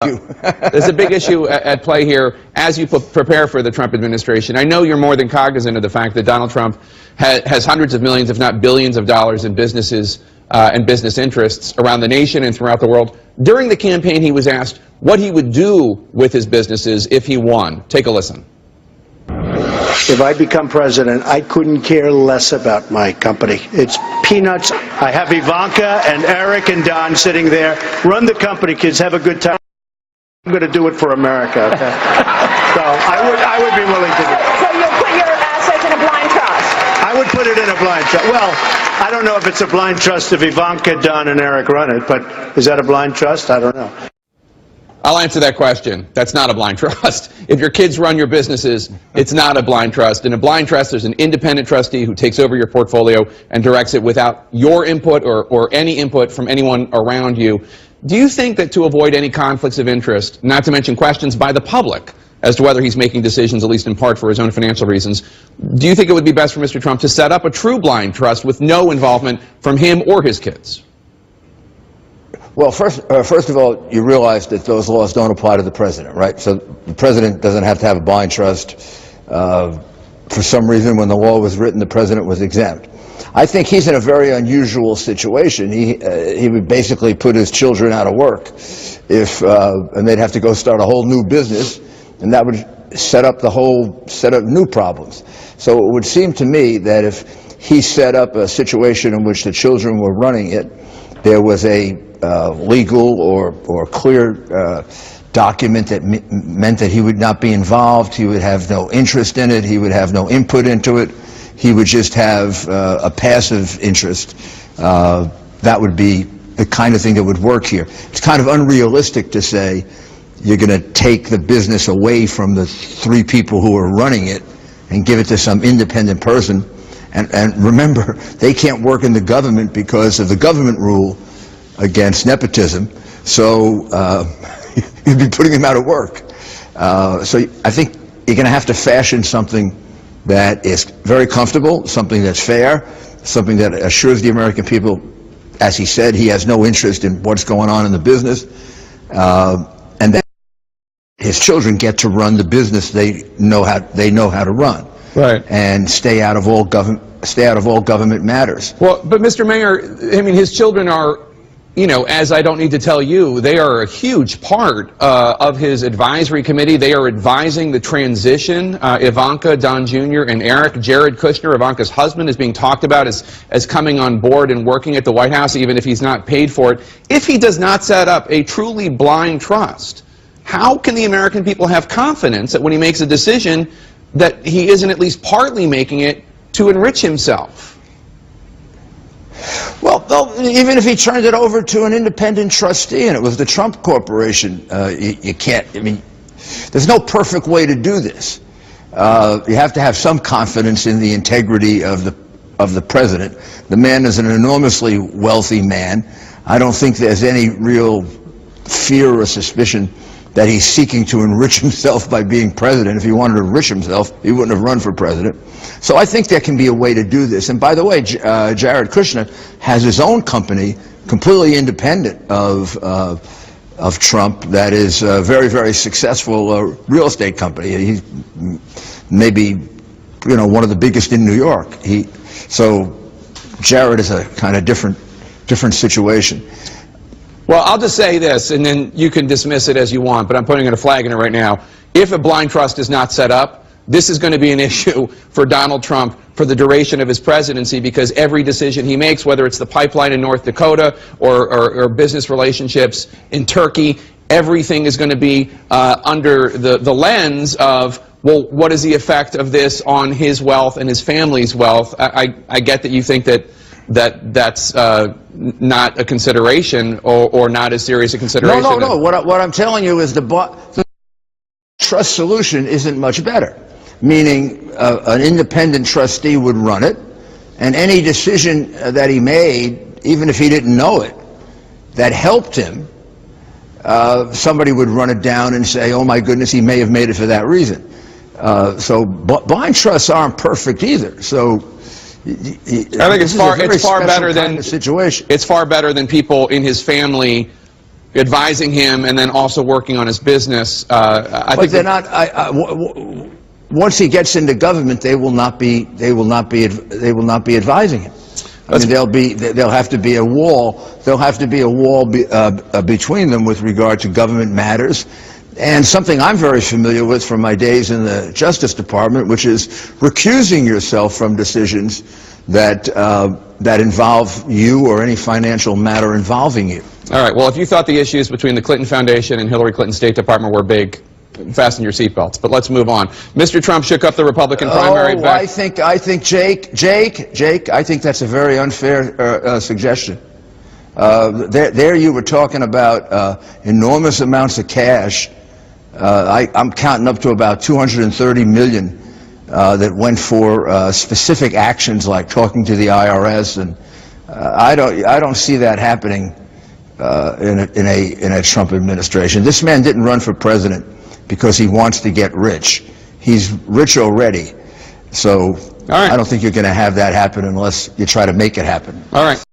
There's a big issue at play here as you prepare for the Trump administration. I know you're more than cognizant of the fact that Donald Trump has hundreds of millions, if not billions of dollars in businesses and business interests around the nation and throughout the world. During the campaign, he was asked what he would do with his businesses if he won. Take a listen. If I become president, I couldn't care less about my company. It's peanuts. I have Ivanka and Eric and Don sitting there. Run the company, kids. Have a good time. I'm going to do it for America. Okay? So I would be willing to do it. So you'll put your assets in a blind trust? I would put it in a blind trust. Well, I don't know if it's a blind trust if Ivanka, Don, and Eric run it, but is that a blind trust? I don't know. I'll answer that question. That's not a blind trust. If your kids run your businesses, it's not a blind trust. In a blind trust, there's an independent trustee who takes over your portfolio and directs it without your input or any input from anyone around you. Do you think that to avoid any conflicts of interest, not to mention questions by the public as to whether he's making decisions, at least in part for his own financial reasons, do you think it would be best for Mr. Trump to set up a true blind trust with no involvement from him or his kids? Well, first of all, you realize that those laws don't apply to the president, right? So the president doesn't have to have a blind trust. For some reason, when the law was written, the president was exempt. I think he's in a very unusual situation. He would basically put his children out of work and they'd have to go start a whole new business, and that would set up the whole set of new problems. So it would seem to me that if he set up a situation in which the children were running it, there was a legal or clear document that meant that he would not be involved, he would have no interest in it, he would have no input into it, he would just have a passive interest. That would be the kind of thing that would work here. It's kind of unrealistic to say you're going to take the business away from the three people who are running it and give it to some independent person. And remember, they can't work in the government because of the government rule against nepotism, so you'd be putting them out of work. So I think you're going to have to fashion something that is very comfortable, something that's fair, something that assures the American people, as he said, he has no interest in what's going on in the business, and that his children get to run the business they know how to run, right, and stay out of all government matters. Well, but Mr. Mayor, I mean, his children are, you know, as I don't need to tell you, they are a huge part of his advisory committee. They are advising the transition. Ivanka, Don Jr., and Eric. Jared Kushner, Ivanka's husband, is being talked about as coming on board and working at the White House, even if he's not paid for it. If he does not set up a truly blind trust, how can the American people have confidence that when he makes a decision that he isn't at least partly making it to enrich himself? Well, even if he turned it over to an independent trustee and it was the Trump Corporation, you can't, I mean, there's no perfect way to do this. You have to have some confidence in the integrity of the president. The man is an enormously wealthy man. I don't think there's any real fear or suspicion that he's seeking to enrich himself by being president. If he wanted to enrich himself, he wouldn't have run for president. So I think there can be a way to do this. And by the way, Jared Kushner has his own company, completely independent of Trump, that is a very, very successful real estate company. He's maybe, you know, one of the biggest in New York. So Jared is a kind of different situation. Well, I'll just say this, and then you can dismiss it as you want, but I'm putting a flag in it right now. If a blind trust is not set up, this is going to be an issue for Donald Trump for the duration of his presidency, because every decision he makes, whether it's the pipeline in North Dakota or business relationships in Turkey, everything is going to be under the lens of, well, what is the effect of this on his wealth and his family's wealth? I get that you think that's not a consideration or not as serious a consideration. No. What I'm telling you is the trust solution isn't much better. Meaning an independent trustee would run it, and any decision that he made, even if he didn't know it, that helped him, somebody would run it down and say, oh my goodness, he may have made it for that reason. So blind trusts aren't perfect either. So I think it's far better than situation. It's far better than people in his family advising him and then also working on his business. I But think they're not. Once he gets into government, they will not be advising him. I mean, there'll have to be a wall. There'll have to be a wall between them with regard to government matters. And something I'm very familiar with from my days in the Justice Department, which is recusing yourself from decisions that that involve you or any financial matter involving you. All right. Well, if you thought the issues between the Clinton Foundation and Hillary Clinton's State Department were big, fasten your seatbelts. But let's move on. Mr. Trump shook up the Republican primary. Oh, I think, Jake, I think that's a very unfair suggestion. There you were talking about enormous amounts of cash. I'm counting up to about $230 million that went for specific actions like talking to the IRS, and I don't see that happening in a Trump administration. This man didn't run for president because he wants to get rich. He's rich already. So I don't think you're going to have that happen unless you try to make it happen. All right.